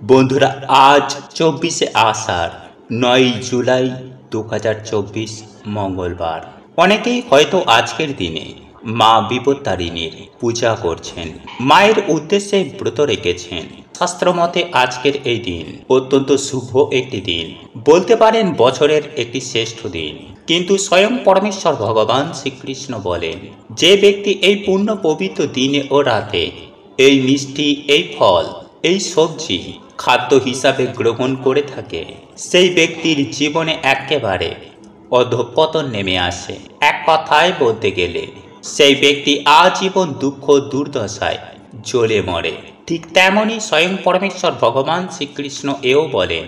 বন্ধুরা, আজ 24শে আষাঢ় 9 জুলাই 2024 মঙ্গলবার। অনেকেই হয়তো আজকের দিনে মা বিপত্তারিণীর পূজা করছেন, মায়ের উদ্দেশ্যে ব্রত রেখেছেন। শাস্ত্রমতে আজকের এই দিন অত্যন্ত শুভ একটি দিন, বলতে পারেন বছরের একটি শ্রেষ্ঠ দিন। কিন্তু স্বয়ং পরমেশ্বর ভগবান শ্রীকৃষ্ণ বলেন, যে ব্যক্তি এই পূর্ণ পবিত্র দিনে ও রাতে এই মিষ্টি, এই ফল, এই সবজি খাদ্য হিসাবে গ্রহণ করে থাকে, সেই ব্যক্তির জীবনে একেবারে অধঃপতন নেমে আসে। এক কথায় বলতে গেলে সেই ব্যক্তি আজীবন দুঃখ দুর্দশায় জ্বলে মরে। ঠিক তেমনই স্বয়ং পরমেশ্বর ভগবান শ্রীকৃষ্ণ এও বলেন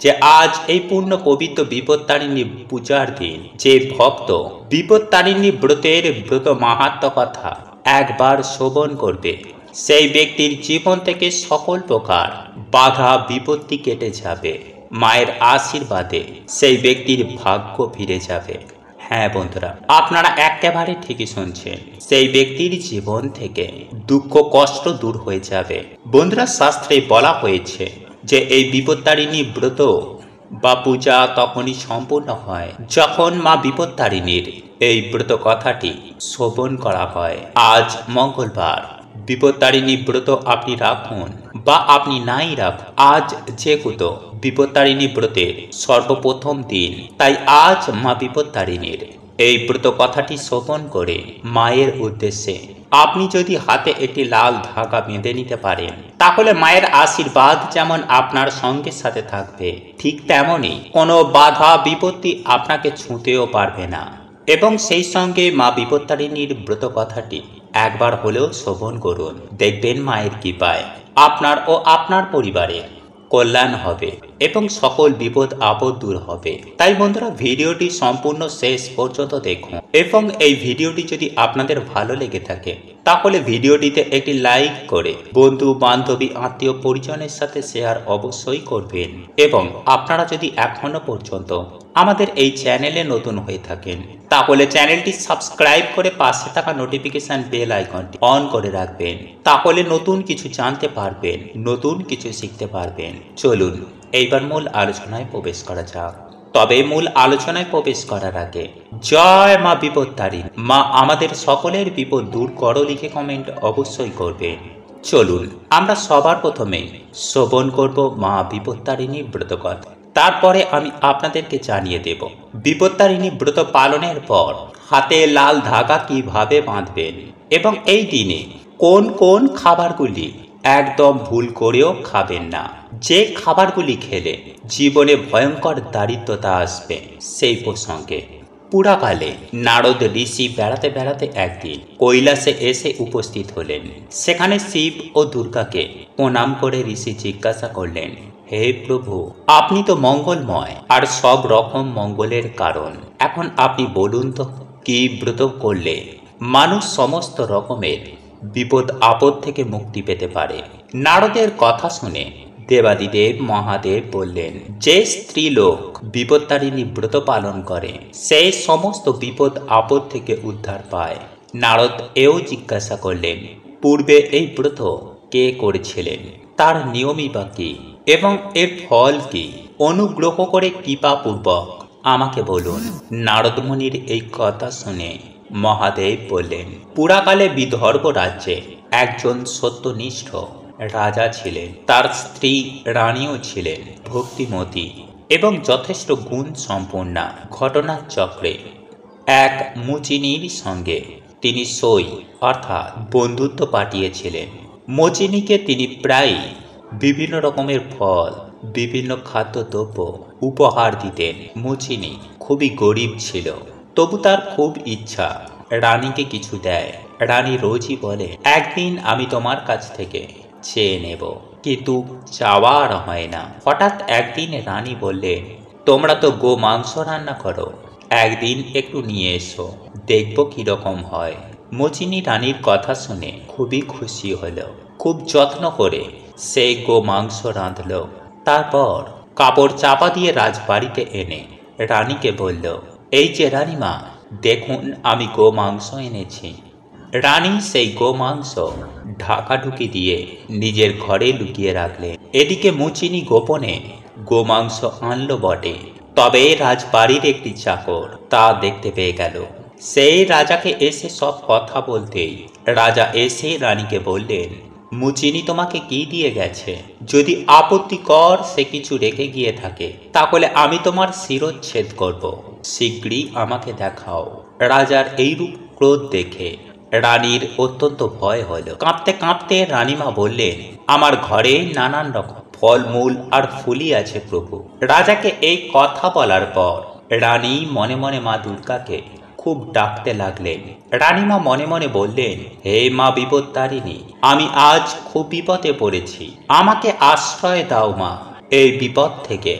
যে আজ এই পূর্ণ পবিত্র বিপত্তারিণী পূজার দিন, যে ভক্ত বিপত্তারিণী ব্রত মাহাত্ম্য কথা একবার শ্রবণ করবে, সেই ব্যক্তির জীবন থেকে সকল প্রকার বাধা বিপত্তি কেটে যাবে। মায়ের আশীর্বাদে সেই ব্যক্তির ভাগ্য ফিরে যাবে। হ্যাঁ বন্ধুরা, আপনারা একেবারে ঠিকই শুনছেন, সেই ব্যক্তির জীবন থেকে দুঃখ কষ্ট দূর হয়ে যাবে। বন্ধুরা, শাস্ত্রে বলা হয়েছে যে এই বিপত্তারিণী ব্রত বা পূজা তখনই সম্পূর্ণ হয় যখন মা বিপত্তারিণীর এই ব্রত কথাটি শ্রবণ করা হয়। আজ মঙ্গলবার, বিপত্তারিণী ব্রত আপনি রাখুন বা আপনি নাই রাখুন, আজ যেহেতু বিপত্তারিণী ব্রতের সর্বপ্রথম দিন, তাই আজ মা বিপত্তারিণীর এই ব্রত কথাটি শ্রবণ করে মায়ের উদ্দেশ্যে আপনি যদি হাতে একটি লাল ধাগা বেঁধে নিতে পারেন, তাহলে মায়ের আশীর্বাদ যেমন আপনার সঙ্গে সাথে থাকবে, ঠিক তেমনই কোনো বাধা বিপত্তি আপনাকে ছুঁতেও পারবে না। এবং সেই সঙ্গে মা বিপত্তারিণীর ব্রত কথাটি একবার হলেও শ্রবণ করুন, দেখবেন মায়ের কৃপায় আপনার ও আপনার পরিবারের কল্যাণ হবে এবং সকল বিপদ আপদ দূর হবে। তাই বন্ধুরা, ভিডিওটি সম্পূর্ণ শেষ পর্যন্ত দেখুন এবং এই ভিডিওটি যদি আপনাদের ভালো লেগে থাকে তাহলে ভিডিওটিতে একটি লাইক করে বন্ধু বান্ধবী আত্মীয় পরিজনের সাথে শেয়ার অবশ্যই করবেন। এবং আপনারা যদি এখনো পর্যন্ত আমাদের এই চ্যানেলে নতুন হয়ে থাকেন তাহলে চ্যানেলটি সাবস্ক্রাইব করে পাশে থাকা নোটিফিকেশন বেল আইকনটি অন করে রাখবেন, তাহলে নতুন কিছু জানতে পারবেন, নতুন কিছু শিখতে পারবেন। চলুন এইবার মূল আলোচনায় প্রবেশ করা যাক। তবে মূল আলোচনায় প্রবেশ করার আগে জয় মা বিপত্তারিণী, মা আমাদের সকলের বিপদ দূর করো লিখে কমেন্ট অবশ্যই করবেন। চলুন আমরা সবার প্রথমে শ্রবণ করব মা বিপত্তারিণী ব্রত কথা, তারপরে আমি আপনাদেরকে জানিয়ে দেব বিপত্তারিণী ব্রত পালনের পর হাতে লাল ধাগা কিভাবে বাঁধবেন এবং এই দিনে কোন কোন খাবারগুলি একদম ভুল করেও খাবেন না, যে খাবারগুলি খেলে জীবনে ভয়ঙ্কর দারিদ্রতা আসবে সেই প্রসঙ্গে। পুরাকালে নারদ ঋষি বেড়াতে বেড়াতে একদিন কৈলাসে এসে উপস্থিত হলেন। সেখানে শিব ও দুর্গাকে প্রণাম করে ঋষি জিজ্ঞাসা করলেন, হে প্রভু, আপনি তো মঙ্গলময় আর সব রকম মঙ্গলের কারণ। এখন আপনি বলুন তো, কি ব্রত করলে মানুষ সমস্ত রকমের বিপদ আপদ থেকে মুক্তি পেতে পারে? নারদের কথা শুনে দেবাদিদেব মহাদেব বললেন, যে স্ত্রীলোক বিপত্তারিণী ব্রত পালন করে সেই সমস্ত বিপদ আপদ থেকে উদ্ধার পায়। নারদ এও জিজ্ঞাসা করলেন, পূর্বে এই ব্রত কে করেছিলেন, তার নিয়মই বা কি এবং এর ফল কি? অনুগ্রহ করে কৃপাপূর্বক আমাকে বলুন। নারদ মুনির এই কথা শুনে মহাদেব বললেন, পুরাকালে বিদর্ভ রাজ্যে একজন সত্যনিষ্ঠ রাজা ছিলেন। তার স্ত্রী রানীও ছিলেন ভক্তিমতী এবং যথেষ্ট গুণ সম্পন্না। ঘটনার চক্রে এক মুচিনীর সঙ্গে তিনি সই অর্থাৎ বন্ধুত্ব পাঠিয়েছিলেন। মুচিনীকে তিনি প্রায়ই বিভিন্ন রকমের ফল, বিভিন্ন খাদ্যদ্রব্য উপহার দিতেন। মুচিনী খুবই গরিব ছিল, তবু তার খুব ইচ্ছা রানীকে কিছু দেয়। রানী রোজই বলে, একদিন আমি তোমার কাছ থেকে চেয়ে নেব, কিন্তু চাওয়া আর হয় না। হঠাৎ একদিন রানী বললেন, তোমরা তো গো মাংস রান্না করো, একদিন একটু নিয়ে এসো, দেখবো কিরকম হয়। মুচিনী রানীর কথা শুনে খুবই খুশি হলো। খুব যত্ন করে সেই গো মাংস রাঁধল। তারপর কাপড় চাপা দিয়ে রাজবাড়িতে এনে রানীকে বলল, এই যে রানীমা, দেখুন আমি গো মাংস এনেছি, রানী সেই গোমাংস ঢাকাঢুকি দিয়ে নিজের ঘরে লুকিয়ে রাখলেন। এদিকে মুচিনি গোপনে গোমাংস আনলো বটে, তবে রাজবাড়ির একটি চাকর তা দেখতে পেয়ে গেল। সেই রাজাকে এসে সব কথা বলতেই রাজা এসে রানীকে বললেন, মুচিনি তোমাকে কি দিয়ে গেছে? যদি আপত্তিকর সে কিছু রেখে গিয়ে থাকে তাহলে আমি তোমার শিরচ্ছেদ করব। শীঘ্রই আমাকে দেখাও। রাজার এইরূপ ক্রোধ দেখে রানীর অত্যন্ত ভয় হলো। কাঁপতে কাঁপতে রানীমা বললেন, আমার ঘরে নানান রকম ফলমূল আর ফুলই আছে প্রভু। রাজাকে এই কথা বলার পর রানী মনে মনে মা দুর্গাকে খুব ডাকতে লাগলেন। রানীমা মনে মনে বললেন, হে মা বিপত্তারিণী, আমি আজ খুব বিপদে পড়েছি, আমাকে আশ্রয় দাও মা। এই বিপদ থেকে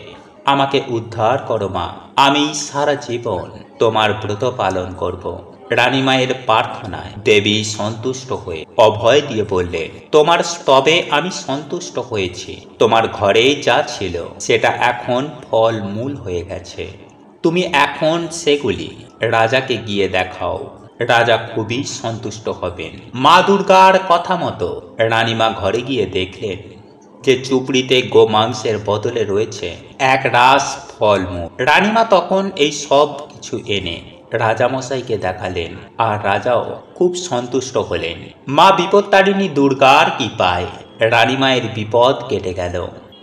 আমাকে উদ্ধার করো মা। আমি সারা জীবন তোমার ব্রত পালন করব। রানীমায়ের প্রার্থনায় দেবী সন্তুষ্ট হয়ে অভয় দিয়ে বললেন, তোমার স্তবে আমি সন্তুষ্ট হয়েছি। তোমার ঘরে যা ছিল সেটা এখন ফল মূল হয়ে গেছে। তুমি এখন সেগুলি রাজাকে গিয়ে দেখাও। রাজা খুবই সন্তুষ্ট হবেন। মা দুর্গার কথা মতো রানীমা ঘরে গিয়ে দেখলেন যে চুপড়িতে গোমাংসের বদলে রয়েছে এক রাস ফলমূল। রানীমা তখন এই সব কিছু এনে রাজামশাইকে দেখালেন, আর রাজাও খুব সন্তুষ্ট হলেন। মা বিপত্তারিণী দুর্গার কৃপায় রানীমায়ের বিপদ কেটে গেল।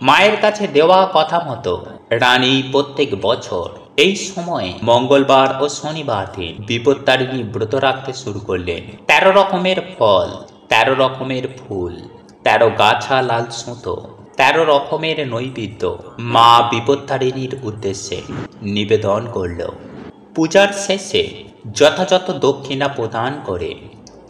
মায়ের কাছে দেওয়া কথা মতো রানী প্রত্যেক বছর এই সময়ে মঙ্গলবার ও শনিবার দিন বিপত্তারিণী ব্রত রাখতে শুরু করলেন। 13 রকমের ফল, 13 রকমের ফুল, 13 গাছা লাল সুতো, 13 রকমের নৈবেদ্য মা বিপত্তারিণীর উদ্দেশ্যে নিবেদন করল। পূজার শেষে যথাযথ দক্ষিণা প্রদান করে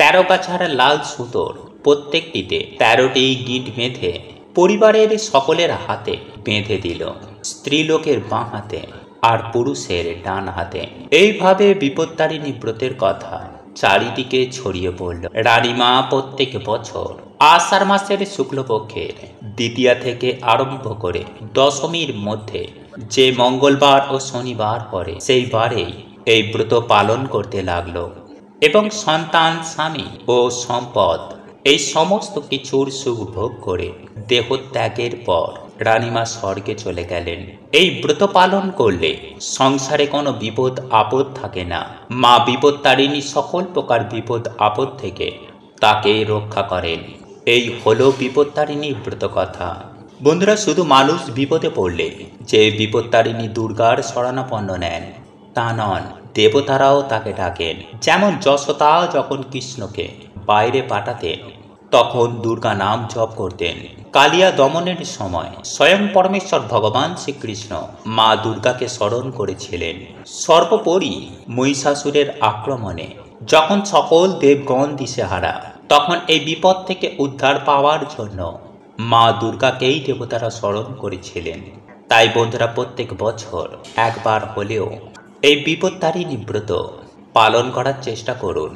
13 গাছার লাল সুতোর প্রত্যেকটিতে 13টি গিঁট বেঁধে পরিবারের সকলের হাতে বেঁধে দিল, স্ত্রীলোকের বাঁ হাতে আর পুরুষের ডান হাতে। এইভাবে বিপত্তারিণী ব্রতের কথা চারিদিকে ছড়িয়ে পড়ল। রানীমা প্রত্যেক বছর আষাঢ় মাসের শুক্লপক্ষের দ্বিতীয়া থেকে আরম্ভ করে দশমীর মধ্যে যে মঙ্গলবার ও শনিবার পরে সেই বারেই এই ব্রত পালন করতে লাগলো এবং সন্তান, স্বামী ও সম্পদ এই সমস্ত কিছুর সুখ ভোগ করে দেহত্যাগের পর রানীমা স্বর্গে চলে গেলেন। এই ব্রত পালন করলে সংসারে কোনো বিপদ আপদ থাকে না। মা বিপত্তারিণী সকল প্রকার বিপদ আপদ থেকে তাকে রক্ষা করেন। এই হলো বিপত্তারিণীর ব্রত কথা। বন্ধুরা, শুধু মানুষ বিপদে পড়লে যে বিপত্তারিণী দুর্গার শরণাপন্ন নেন তা নন, দেবতারাও তাকে ডাকেন। যেমন যশোদা যখন কৃষ্ণকে বাইরে পাঠাতেন তখন দুর্গা নাম জপ করতেন। কালিয়া দমনের সময় স্বয়ং পরমেশ্বর ভগবান শ্রীকৃষ্ণ মা দুর্গাকে স্মরণ করেছিলেন। সর্বোপরি মহিষাসুরের আক্রমণে যখন সকল দেবগণ দিশেহারা, তখন এই বিপদ থেকে উদ্ধার পাওয়ার জন্য মা দুর্গাকেই দেবতারা স্মরণ করেছিলেন। তাই বন্ধুরা, প্রত্যেক বছর একবার হলেও এই বিপত্তারিণী ব্রত পালন করার চেষ্টা করুন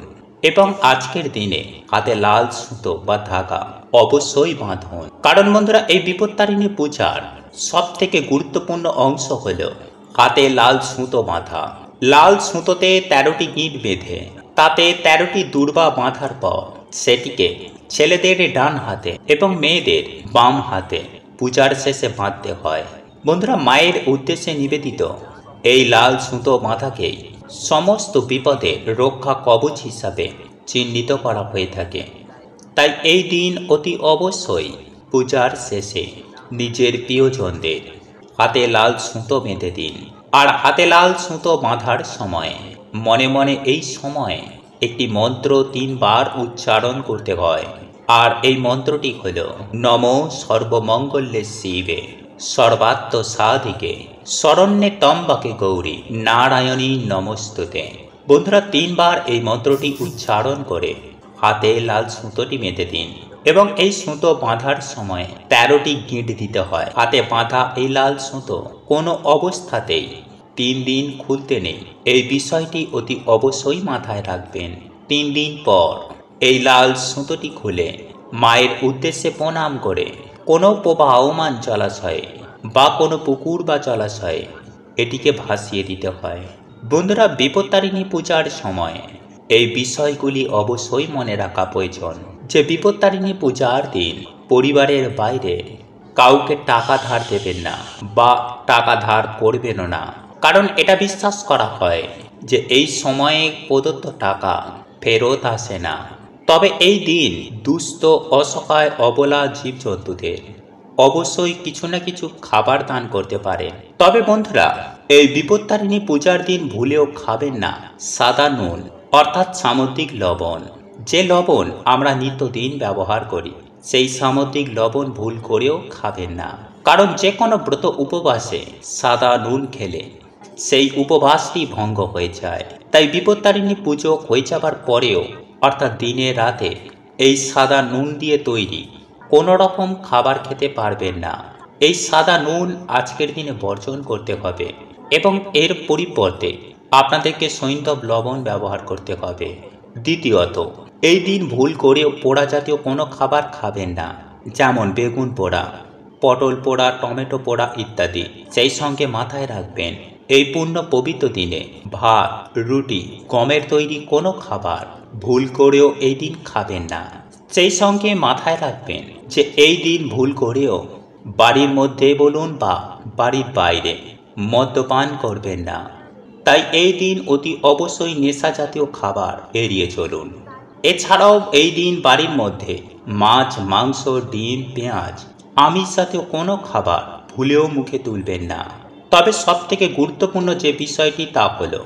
এবং আজকের দিনে হাতে লাল সুতো বা ধাগা অবশ্যই বাঁধুন। কারণ বন্ধুরা, এই বিপত্তারিণী পূজার সব থেকে গুরুত্বপূর্ণ অংশ হল হাতে লাল সুতো বাঁধা। লাল সুতোতে 13টি গিঁট বেঁধে তাতে 13টি দুর্বা বাঁধার পর সেটিকে ছেলেদের ডান হাতে এবং মেয়েদের বাম হাতে পূজার শেষে বাঁধতে হয়। বন্ধুরা, মায়ের উদ্দেশ্যে নিবেদিত এই লাল সুতো বাঁধাকেই সমস্ত বিপদে রক্ষা কবচ হিসাবে চিহ্নিত করা হয়ে থাকে। তাই এই দিন অতি অবশ্যই পূজার শেষে নিজের প্রিয়জনদের হাতে লাল সুতো বেঁধে দিন। আর হাতে লাল সুতো বাঁধার সময় মনে মনে এই সময়ে একটি মন্ত্র 3 বার উচ্চারণ করতে হয়। আর এই মন্ত্রটি হল নমো সর্বমঙ্গলে শিবে সর্বাত্ম সাধিকে শরণ্যে ত্র্যম্বকে গৌরী নারায়ণী নমস্তুতে। বন্ধুরা, 3 বার এই মন্ত্রটি উচ্চারণ করে হাতে লাল সুতোটি বেঁধে দিন এবং এই সুতো বাঁধার সময় 13টি গিঁট দিতে হয়। হাতে বাঁধা এই লাল সুতো কোনো অবস্থাতেই 3 দিন খুলতে নেই। এই বিষয়টি অতি অবশ্যই মাথায় রাখবেন। 3 দিন পর এই লাল সুতোটি খুলে মায়ের উদ্দেশ্যে প্রণাম করে কোনো প্রবাহমান জলাশয়ে বা কোনো পুকুর বা জলাশয়ে এটিকে ভাসিয়ে দিতে হয়। বন্ধুরা, বিপত্তারিণী পূজার সময় এই বিষয়গুলি অবশ্যই মনে রাখা প্রয়োজন যে বিপত্তারিণী পূজার দিন পরিবারের বাইরে কাউকে টাকা ধার দেবেন না বা টাকা ধার করবেনও না, কারণ এটা বিশ্বাস করা হয় যে এই সময়ে প্রদত্ত টাকা ফেরত আসে না। তবে এই দিন দুস্থ অসহায় অবলা জীবজন্তুদের অবশ্যই কিছু না কিছু খাবার দান করতে পারেন। তবে বন্ধুরা, এই বিপত্তারিণী পূজার দিন ভুলেও খাবেন না সাদা নুন অর্থাৎ সামুদ্রিক লবণ। যে লবণ আমরা নিত্যদিন ব্যবহার করি সেই সামুদ্রিক লবণ ভুল করেও খাবেন না, কারণ যে কোনো ব্রত উপবাসে সাদা নুন খেলে সেই উপবাসটি ভঙ্গ হয়ে যায়। তাই বিপত্তারিণী পুজো হয়ে যাবার পরেও অর্থাৎ দিনে রাতে এই সাদা নুন দিয়ে তৈরি কোনো রকম খাবার খেতে পারবেন না। এই সাদা নুন আজকের দিনে বর্জন করতে হবে এবং এর পরিবর্তে আপনাদেরকে সৈন্ধব লবণ ব্যবহার করতে হবে। দ্বিতীয়ত, এই দিন ভুল করেও পোড়া জাতীয় কোনো খাবার খাবেন না, যেমন বেগুন পোড়া, পটল পোড়া, টমেটো পোড়া ইত্যাদি। সেই সঙ্গে মাথায় রাখবেন এই পূর্ণ পবিত্র দিনে ভাত, রুটি, গমের তৈরি কোনো খাবার ভুল করেও এই দিন খাবেন না। সেই সঙ্গে মাথায় রাখবেন যে এই দিন ভুল করেও বাড়ির মধ্যে বলুন বা বাড়ির বাইরে মদ্যপান করবেন না। তাই এই দিন অতি অবশ্যই নেশা জাতীয় খাবার এড়িয়ে চলুন। এছাড়াও এই দিন বাড়ির মধ্যে মাছ, মাংস, ডিম, পেঁয়াজ, আমিষ জাতীয় কোনো খাবার ভুলেও মুখে তুলবেন না। তবে সবথেকে গুরুত্বপূর্ণ যে বিষয়টি তা হলো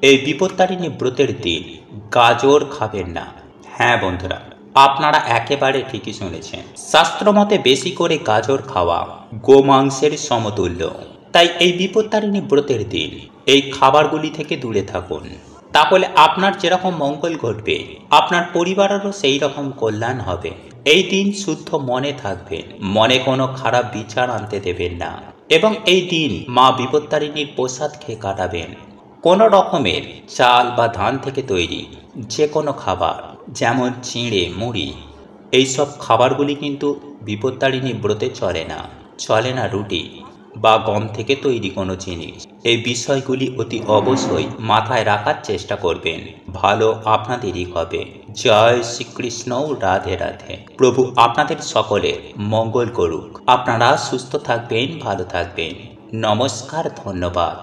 এই বিপত্তারিণী ব্রতের দিন গাজর খাবেন না। হ্যাঁ বন্ধুরা, আপনারা একেবারে ঠিকই শুনেছেন। শাস্ত্রমতে বেশি করে গাজর খাওয়া গোমাংসের সমতুল্য। তাই এই বিপত্তারিণী ব্রতের দিন এই খাবারগুলি থেকে দূরে থাকুন। তাহলে আপনার যেরকম মঙ্গল ঘটবে আপনার পরিবারেরও সেই রকম কল্যাণ হবে। এই দিন শুদ্ধ মনে থাকবেন, মনে কোনো খারাপ বিচার আনতে দেবেন না এবং এই দিন মা বিপত্তারিণীর প্রসাদ খেয়ে কাটাবেন। কোনো রকমের চাল বা ধান থেকে তৈরি যে কোনো খাবার, যেমন চিঁড়ে, মুড়ি, এইসব খাবারগুলি কিন্তু বিপত্তারিণী ব্রতে চলে না রুটি বা গম থেকে তৈরি কোনো জিনিস। এই বিষয়গুলি অতি অবশ্যই মাথায় রাখার চেষ্টা করবেন, ভালো আপনাদেরই হবে। জয় শ্রীকৃষ্ণ, রাধে রাধে। প্রভু আপনাদের সকলের মঙ্গল করুক। আপনারা সুস্থ থাকবেন, ভালো থাকবেন। নমস্কার, ধন্যবাদ।